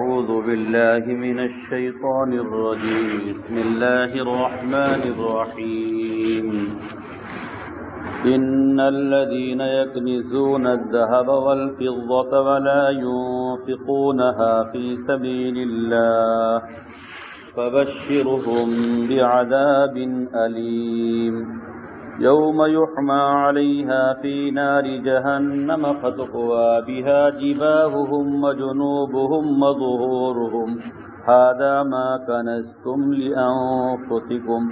أعوذ بالله من الشيطان الرجيم بسم الله الرحمن الرحيم إن الذين يكنزون الذهب والفضة ولا ينفقونها في سبيل الله فبشرهم بعذاب أليم يوم يحمى عليها في نار جهنم فتقوى بها جباههم وجنوبهم وظهورهم هذا ما كنزتم لأنفسكم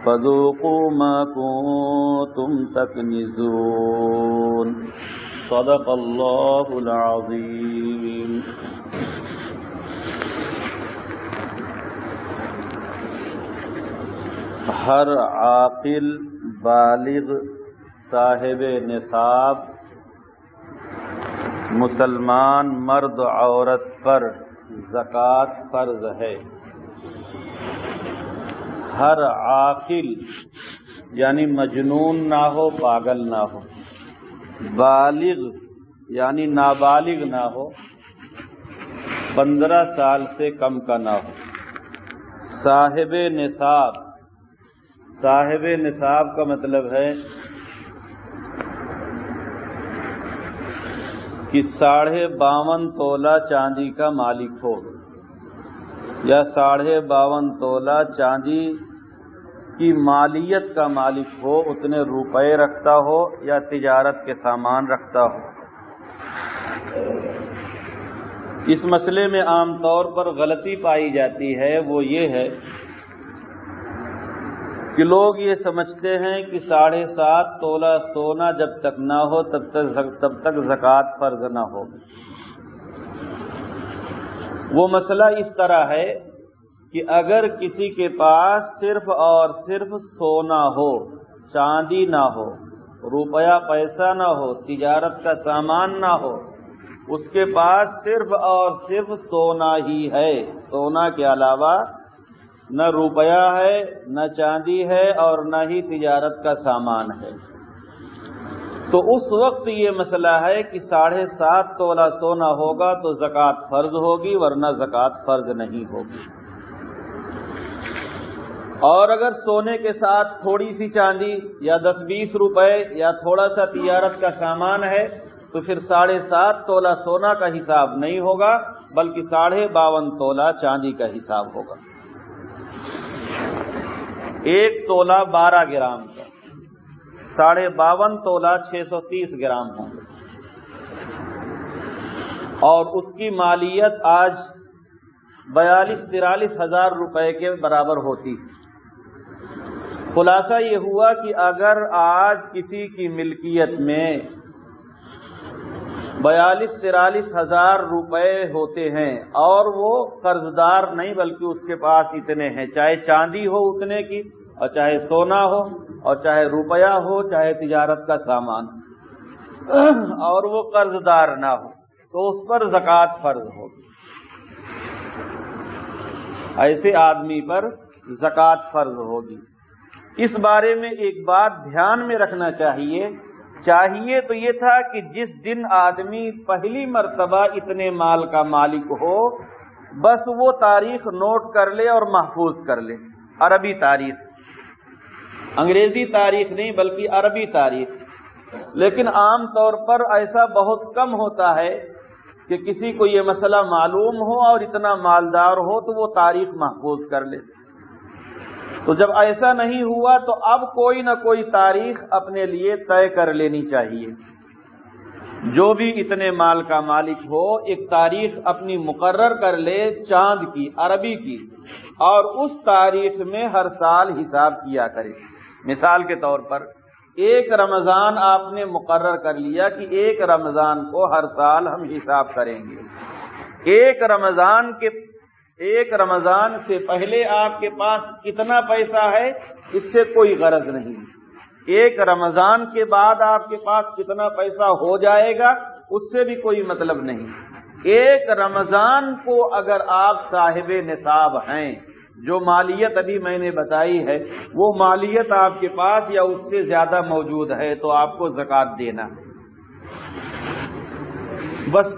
فذوقوا ما كنتم تكنزون صدق الله العظيم. ہر عاقل بالغ صاحب نصاب مسلمان مرد عورت پر زکوٰۃ فرض ہے. ہر عاقل یعنی مجنون نہ ہو، پاگل نہ ہو، بالغ یعنی نابالغ نہ ہو، 15 سال سے کم کا نہ ہو، صاحب نصاب. صاحب نصاب کا مطلب ہے کہ 52.5 تولہ چاندی کا مالک ہو یا 52.5 تولہ چاندی کی مالیت کا مالک ہو، اتنے روپے رکھتا ہو یا تجارت کے سامان رکھتا ہو. اس مسئلے میں عام طور پر غلطی پائی جاتی ہے، وہ یہ ہے کہ لوگ یہ سمجھتے ہیں کہ 7.5 تولہ سونا جب تک نہ ہو تب تک زکوٰۃ فرض نہ ہو. وہ مسئلہ اس طرح ہے کہ اگر کسی کے پاس صرف اور صرف سونا ہو، چاندی نہ ہو، روپیہ پیسہ نہ ہو، تجارت کا سامان نہ ہو، اس کے پاس صرف اور صرف سونا ہی ہے، سونا کے علاوہ نہ روپیہ ہے، نہ چاندی ہے اور نہ ہی تجارت کا سامان ہے، تو اس وقت یہ مسئلہ ہے کہ 7.5 تولہ سونا ہوگا تو زکوٰۃ فرض ہوگی، ورنہ زکوٰۃ فرض نہیں ہوگی. اور اگر سونے کے ساتھ تھوڑی سی چاندی یا 10-20 روپے یا تھوڑا سا تجارت کا سامان ہے تو پھر 7.5 تولہ سونا کا حساب نہیں ہوگا، بلکہ 52.5 تولہ چاندی کا حساب ہوگا. 1 تولہ 12 گرام کا، 52.5 تولہ 630 گرام ہوں گے، اور اس کی مالیت آج 42-43 ہزار روپے کے برابر ہوتی. خلاصہ یہ ہوا کہ اگر آج کسی کی ملکیت میں 42-43 ہزار روپے ہوتے ہیں اور وہ قرض دار نہیں بلکہ اس کے پاس اتنے ہیں، چاہے چاندی ہو اتنے کی اور چاہے سونا ہو اور چاہے روپیہ ہو چاہے تجارت کا سامان، اور وہ قرض دار نہ ہو تو اس پر زکوٰۃ فرض ہوگی. ایسے آدمی پر زکوٰۃ فرض ہوگی. اس بارے میں ایک بات دھیان میں رکھنا چاہیے تو یہ تھا کہ جس دن آدمی پہلی مرتبہ اتنے مال کا مالک ہو، بس وہ تاریخ نوٹ کر لے اور محفوظ کر لے، عربی تاریخ، انگریزی تاریخ نہیں بلکہ عربی تاریخ. لیکن عام طور پر ایسا بہت کم ہوتا ہے کہ کسی کو یہ مسئلہ معلوم ہو اور اتنا مالدار ہو تو وہ تاریخ محفوظ کر لے. تو جب ایسا نہیں ہوا تو اب کوئی نہ کوئی تاریخ اپنے لیے طے کر لینی چاہیے. جو بھی اتنے مال کا مالک ہو ایک تاریخ اپنی مقرر کر لے، چاند کی، عربی کی، اور اس تاریخ میں ہر سال حساب کیا کرے. مثال کے طور پر 1 رمضان آپ نے مقرر کر لیا کہ 1 رمضان کو ہر سال ہم حساب کریں گے. 1 رمضان سے پہلے آپ کے پاس کتنا پیسہ ہے اس سے کوئی غرض نہیں. 1 رمضان کے بعد آپ کے پاس کتنا پیسہ ہو جائے گا اس سے بھی کوئی مطلب نہیں. 1 رمضان کو اگر آپ صاحب نصاب ہیں، جو مالیت ابھی میں نے بتائی ہے وہ مالیت آپ کے پاس یا اس سے زیادہ موجود ہے تو آپ کو زکوٰۃ دینا ہے. بس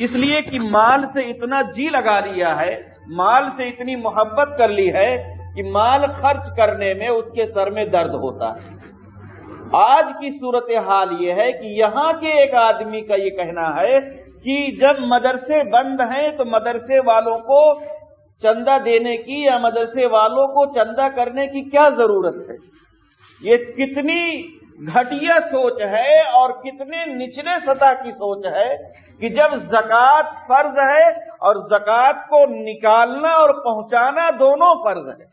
اس لیے کہ مال سے اتنا جی لگا لیا ہے، مال سے اتنی محبت کر لی ہے کہ مال خرچ کرنے میں اس کے سر میں درد ہوتا ہے۔ آج کی صورتحال یہ ہے کہ یہاں کے ایک آدمی کا یہ کہنا ہے کہ جب مدرسے بند ہیں تو مدرسے والوں کو چندہ دینے کی یا مدرسے والوں کو چندہ کرنے کی کیا ضرورت ہے؟ یہ کتنی گھٹیا سوچ ہے اور کتنے نچلے سطح کی سوچ ہے کہ جب زکوٰۃ فرض ہے اور زکوٰۃ کو نکالنا اور پہنچانا دونوں فرض ہے،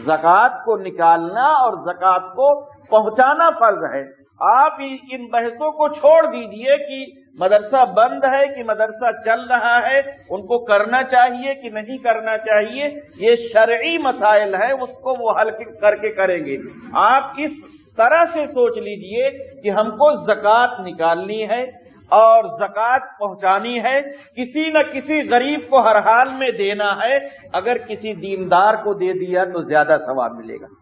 زکوٰۃ کو نکالنا اور زکوٰۃ کو پہنچانا فرض ہے۔ آپ ان بحثوں کو چھوڑ دیجئے کہ مدرسہ بند ہے کہ مدرسہ چل رہا ہے، ان کو کرنا چاہیے کہ نہیں کرنا چاہیے، یہ شرعی مسائل ہیں، اس کو وہ حل کر کے کریں گے۔ آپ اس طرح سے سوچ لیجئے کہ ہم کو زکوٰۃ نکالنی ہے اور زکوٰۃ پہنچانی ہے، کسی نہ کسی غریب کو ہر حال میں دینا ہے، اگر کسی دیندار کو دے دیا تو زیادہ ثواب ملے گا۔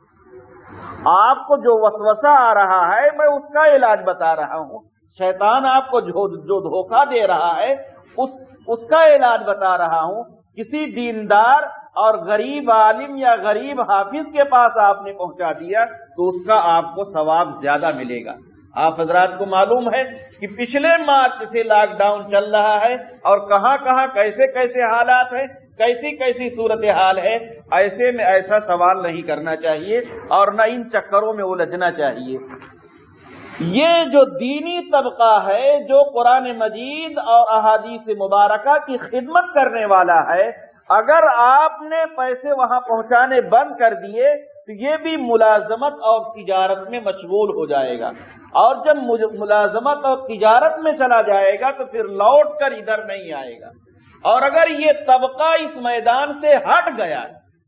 آپ کو جو وسوسہ آ رہا ہے میں اس کا علاج بتا رہا ہوں، شیطان آپ کو جو دھوکہ دے رہا ہے اس کا علاج بتا رہا ہوں۔ کسی دیندار اور غریب عالم یا غریب حافظ کے پاس آپ نے پہنچا دیا تو اس کا آپ کو ثواب زیادہ ملے گا۔ آپ حضرات کو معلوم ہے کہ پچھلے مارچ سے لاک ڈاؤن چل رہا ہے اور کہاں کہاں کیسے کیسے حالات ہیں، کیسی کیسی صورتحال ہے۔ ایسے میں ایسا سوال نہیں کرنا چاہیے اور نہ ان چکروں میں الجھنا چاہیے۔ یہ جو دینی طبقہ ہے جو قرآن مجید اور احادیث مبارکہ کی خدمت کرنے والا ہے، اگر آپ نے پیسے وہاں پہنچانے بند کر دیے تو یہ بھی ملازمت اور تجارت میں مشغول ہو جائے گا، اور جب ملازمت اور تجارت میں چلا جائے گا تو پھر لوٹ کر ادھر نہیں آئے گا۔ اور اگر یہ طبقہ اس میدان سے ہٹ گیا،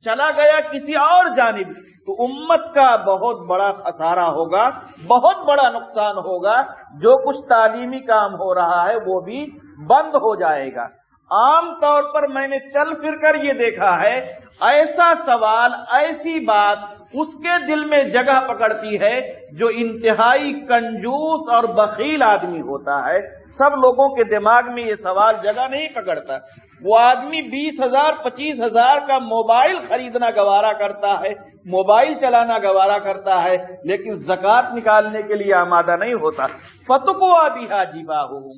چلا گیا کسی اور جانب، تو امت کا بہت بڑا خسارہ ہوگا، بہت بڑا نقصان ہوگا۔ جو کچھ تعلیمی کام ہو رہا ہے وہ بھی بند ہو جائے گا۔ عام طور پر میں نے چل پھر کر یہ دیکھا ہے، ایسا سوال، ایسی بات اس کے دل میں جگہ پکڑتی ہے جو انتہائی کنجوس اور بخیل آدمی ہوتا ہے۔ سب لوگوں کے دماغ میں یہ سوال جگہ نہیں پکڑتا۔ وہ آدمی 20,000 25,000 کا موبائل خریدنا گوارا کرتا ہے، موبائل چلانا گوارا کرتا ہے، لیکن زکوٰۃ نکالنے کے لیے آمادہ نہیں ہوتا۔ فتقوا بہا جباہہم،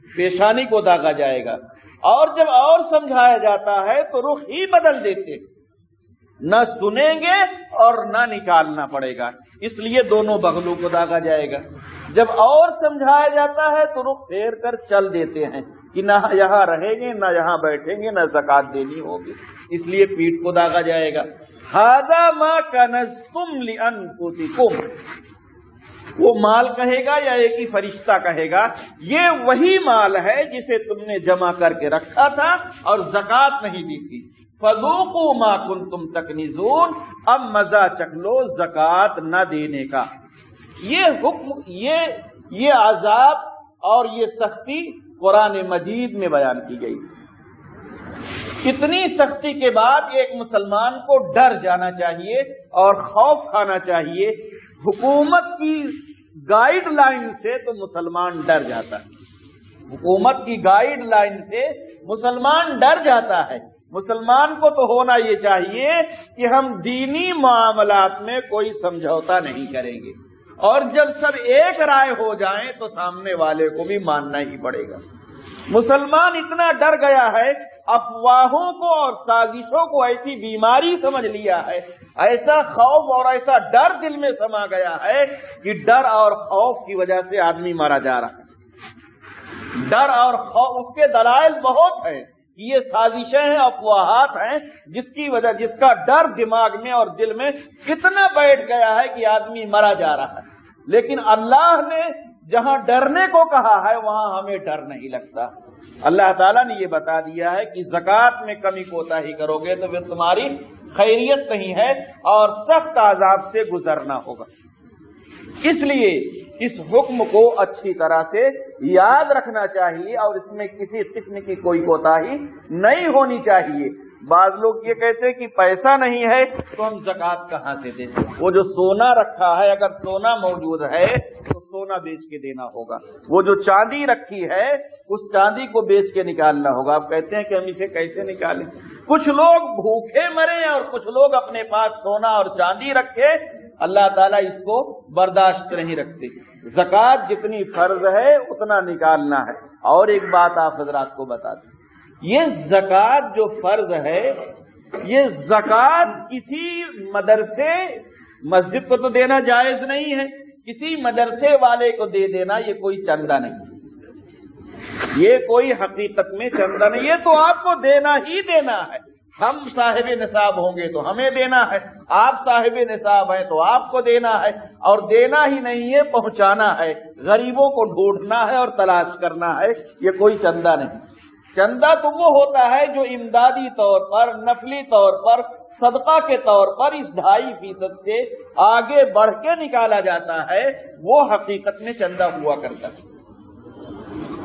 پیشانی کو داغا جائے گا۔ اور جب اور سمجھایا جاتا ہے تو رخ ہی بدل دیتے، نہ سنیں گے اور نہ نکالنا پڑے گا، اس لیے دونوں بغلوں کو داغا جائے گا۔ جب اور سمجھایا جاتا ہے تو رخ پھیر کر چل دیتے ہیں کہ نہ یہاں رہیں گے، نہ یہاں بیٹھیں گے، نہ زکوٰۃ دینی ہوگی، اس لیے پیٹھ کو داغا جائے گا۔ ھذا ما کنزتم لانفسکم، وہ مال کہے گا یا ایک ہی فرشتہ کہے گا، یہ وہی مال ہے جسے تم نے جمع کر کے رکھا تھا اور زکوٰۃ نہیں دی تھی۔ فذوقوا ما کنتم تکنزون، اب مزہ چکھ لو زکوٰۃ نہ دینے کا۔ یہ حکم، یہ عذاب اور یہ سختی قرآن مجید میں بیان کی گئی۔ اتنی سختی کے بعد ایک مسلمان کو ڈر جانا چاہیے اور خوف کھانا چاہیے۔ حکومت کی گائیڈ لائن سے تو مسلمان ڈر جاتا ہے، حکومت کی گائیڈ لائن سے مسلمان ڈر جاتا ہے۔ مسلمان کو تو ہونا یہ چاہیے کہ ہم دینی معاملات میں کوئی سمجھوتا نہیں کریں گے، اور جب سب ایک رائے ہو جائیں تو سامنے والے کو بھی ماننا ہی پڑے گا۔ مسلمان اتنا ڈر گیا ہے، افواہوں کو اور سازشوں کو ایسی بیماری سمجھ لیا ہے، ایسا خوف اور ایسا ڈر دل میں سما گیا ہے کہ ڈر اور خوف کی وجہ سے آدمی مارا جا رہا ہے۔ ڈر اور خوف، اس کے دلائل بہت ہیں، یہ سازشیں ہیں، افواہات ہیں، جس کا ڈر دماغ میں اور دل میں اتنا بیٹھ گیا ہے کہ آدمی مرا جا رہا ہے۔ لیکن اللہ نے جہاں ڈرنے کو کہا ہے وہاں ہمیں ڈر نہیں لگتا۔ اللہ تعالیٰ نے یہ بتا دیا ہے کہ زکوٰۃ میں کمی کوتاہی کرو گے تو پھر تمہاری خیریت نہیں ہے اور سخت عذاب سے گزرنا ہوگا۔ اس لیے اس حکم کو اچھی طرح سے یاد رکھنا چاہیے اور اس میں کسی قسم کی کوئی کوتاہی نہیں ہونی چاہیے۔ بعض لوگ یہ کہتے ہیں کہ پیسہ نہیں ہے تو ہم زکوٰۃ کہاں سے دیں؟ وہ جو سونا رکھا ہے، اگر سونا موجود ہے تو سونا بیچ کے دینا ہوگا، وہ جو چاندی رکھی ہے اس چاندی کو بیچ کے نکالنا ہوگا۔ آپ کہتے ہیں کہ ہم اسے کیسے نکالیں؟ کچھ لوگ بھوکے مرے اور کچھ لوگ اپنے پاس سونا اور چاندی رکھے، اللہ تعالیٰ اس کو برداشت نہیں رکھتے۔ زکوٰۃ جتنی فرض ہے اتنا نکالنا ہے۔ اور ایک بات آپ حضرات کو بتا دیں، یہ زکوٰۃ جو فرض ہے، یہ زکوٰۃ کسی مدرسے مسجد کو تو دینا جائز نہیں ہے، کسی مدرسے والے کو دے دینا یہ کوئی چندہ نہیں، یہ کوئی حقیقت میں چندہ نہیں، یہ تو آپ کو دینا ہی دینا ہے۔ ہم صاحب نصاب ہوں گے تو ہمیں دینا ہے، آپ صاحب نصاب ہیں تو آپ کو دینا ہے، اور دینا ہی نہیں ہے پہنچانا ہے، غریبوں کو ڈھونڈنا ہے اور تلاش کرنا ہے، یہ کوئی چندہ نہیں۔ چندہ تو وہ ہوتا ہے جو امدادی طور پر، نفلی طور پر، صدقہ کے طور پر اس 2.5% سے آگے بڑھ کے نکالا جاتا ہے، وہ حقیقت میں چندہ ہوا کرتا ہے۔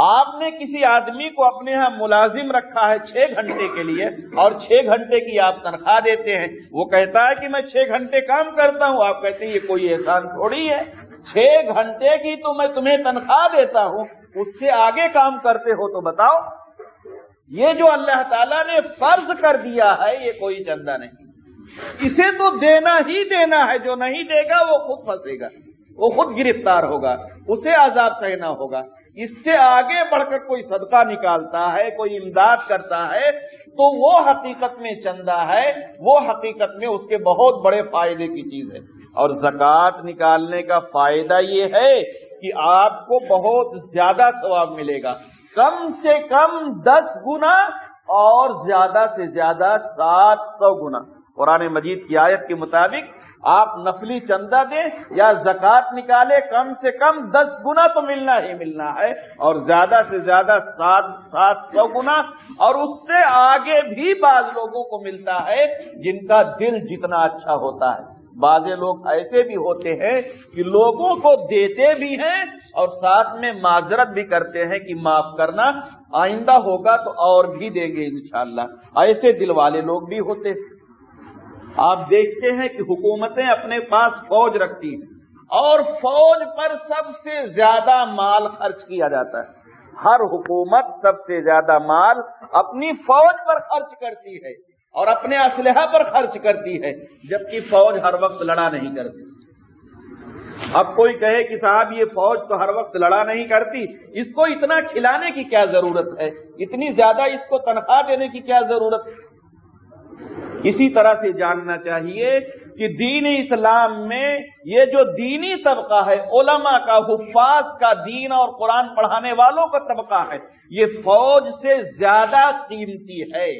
آپ نے کسی آدمی کو اپنے ہاں ملازم رکھا ہے 6 گھنٹے کے لیے، اور 6 گھنٹے کی آپ تنخواہ دیتے ہیں، وہ کہتا ہے کہ میں 6 گھنٹے کام کرتا ہوں، آپ کہتے ہیں یہ کوئی احسان تھوڑی ہے، 6 گھنٹے کی تو میں تمہیں تنخواہ دیتا ہوں، اس سے آگے کام کرتے ہو تو بتاؤ۔ یہ جو اللہ تعالیٰ نے فرض کر دیا ہے یہ کوئی چندہ نہیں، اسے تو دینا ہی دینا ہے، جو نہیں دے گا وہ خود پھنسے گا، وہ خود گرفتار ہوگا، اسے عذاب سہنا ہوگا۔ اس سے آگے بڑھ کر کوئی صدقہ نکالتا ہے، کوئی امداد کرتا ہے تو وہ حقیقت میں چندہ ہے، وہ حقیقت میں اس کے بہت بڑے فائدے کی چیز ہے۔ اور زکوٰۃ نکالنے کا فائدہ یہ ہے کہ آپ کو بہت زیادہ ثواب ملے گا، کم سے کم 10 گنا اور زیادہ سے زیادہ 700 گنا۔ قرآن مجید کی آیت کے مطابق آپ نفلی چندہ دیں یا زکوٰۃ نکالے، کم سے کم 10 گنا تو ملنا ہی ملنا ہے، اور زیادہ سے زیادہ 700 گنا، اور اس سے آگے بھی بعض لوگوں کو ملتا ہے جن کا دل جتنا اچھا ہوتا ہے۔ بعض لوگ ایسے بھی ہوتے ہیں کہ لوگوں کو دیتے بھی ہیں اور ساتھ میں معذرت بھی کرتے ہیں کہ معاف کرنا، آئندہ ہوگا تو اور بھی دیں گے انشاءاللہ۔ ایسے دل والے لوگ بھی ہوتے ہیں۔ آپ دیکھتے ہیں کہ حکومتیں اپنے پاس فوج رکھتی ہیں اور فوج پر سب سے زیادہ مال خرچ کیا جاتا ہے۔ ہر حکومت سب سے زیادہ مال اپنی فوج پر خرچ کرتی ہے اور اپنے اسلحہ پر خرچ کرتی ہے، جبکہ فوج ہر وقت لڑا نہیں کرتی۔ اب کوئی کہے کہ صاحب یہ فوج تو ہر وقت لڑا نہیں کرتی، اس کو اتنا کھلانے کی کیا ضرورت ہے، اتنی زیادہ اس کو تنخواہ دینے کی کیا ضرورت ہے؟ اسی طرح سے جاننا چاہیے کہ دین اسلام میں یہ جو دینی طبقہ ہے، علماء کا، حفاظ کا، دین اور قرآن پڑھانے والوں کا طبقہ ہے، یہ فوج سے زیادہ قیمتی ہے۔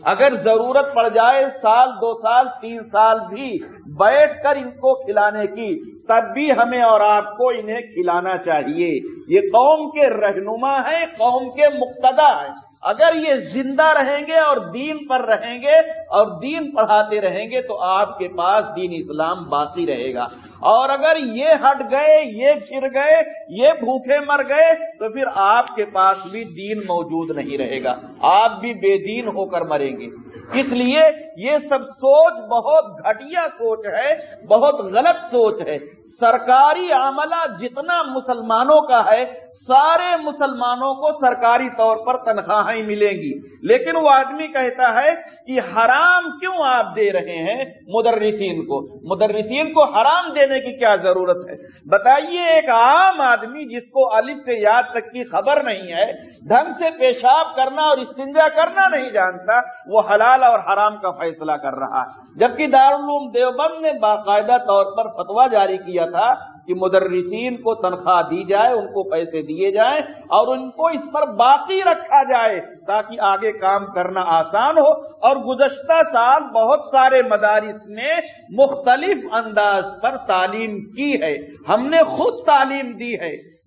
اگر ضرورت پڑ جائے 1 2 سال 3 سال بھی بیٹھ کر ان کو کھلانے کی، تب بھی ہمیں اور آپ کو انہیں کھلانا چاہیے۔ یہ قوم کے رہنما ہیں، قوم کے مقتدا ہیں۔ اگر یہ زندہ رہیں گے اور دین پر رہیں گے اور دین پڑھاتے رہیں گے تو آپ کے پاس دین اسلام باقی رہے گا، اور اگر یہ ہٹ گئے، یہ پھر گئے، یہ بھوکے مر گئے تو پھر آپ کے پاس بھی دین موجود نہیں رہے گا، آپ بھی بے دین ہو کر مریں گے۔ اس لیے یہ سب سوچ بہت گھٹیا سوچ ہے، بہت غلط سوچ ہے۔ سرکاری عملہ جتنا مسلمانوں کا ہے، سارے مسلمانوں کو سرکاری طور پر تنخواہیں ملیں گی، لیکن وہ آدمی کہتا ہے کہ حرام کیوں آپ دے رہے ہیں مدرسین کو حرام دینے کی کیا ضرورت ہے؟ بتائیے، ایک عام آدمی جس کو الف سے یاد تک کی خبر نہیں ہے، ڈھنگ سے پیشاب کرنا اور استنجا کرنا نہیں جانتا، وہ حلال اور حرام کا فیصلہ کر رہا ہے، جبکہ دارالعلوم دیوبند نے باقاعدہ طور پر فتویٰ جاری کیا تھا کہ مدرسین کو تنخواہ دی جائے، ان کو پیسے دیے جائیں اور ان کو اس پر باقی رکھا جائے تاکہ آگے کام کرنا آسان ہو۔ اور گزشتہ سال بہت سارے مدارس نے مختلف انداز پر تعلیم کی ہے، ہم نے خود تعلیم دی ہے۔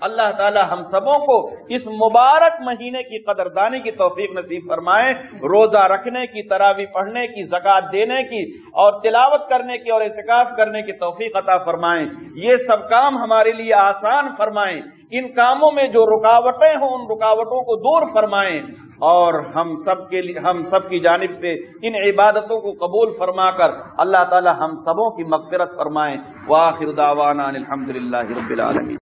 اللہ تعالی ہم سبوں کو اس مبارک مہینے کی قدردانی کی توفیق نصیب فرمائے، روزہ رکھنے کی، تراویح پڑھنے کی، زکوٰۃ دینے کی اور تلاوت کرنے کی اور اعتکاف کرنے کی توفیق عطا فرمائیں۔ یہ سب کام ہمارے لیے آسان فرمائیں، ان کاموں میں جو رکاوٹیں ہوں ان رکاوٹوں کو دور فرمائیں، اور ہم سب کی جانب سے ان عبادتوں کو قبول فرما کر اللہ تعالی ہم سبوں کی مغفرت فرمائیں۔ وآخر دعوانا الحمدللہ رب العالمین۔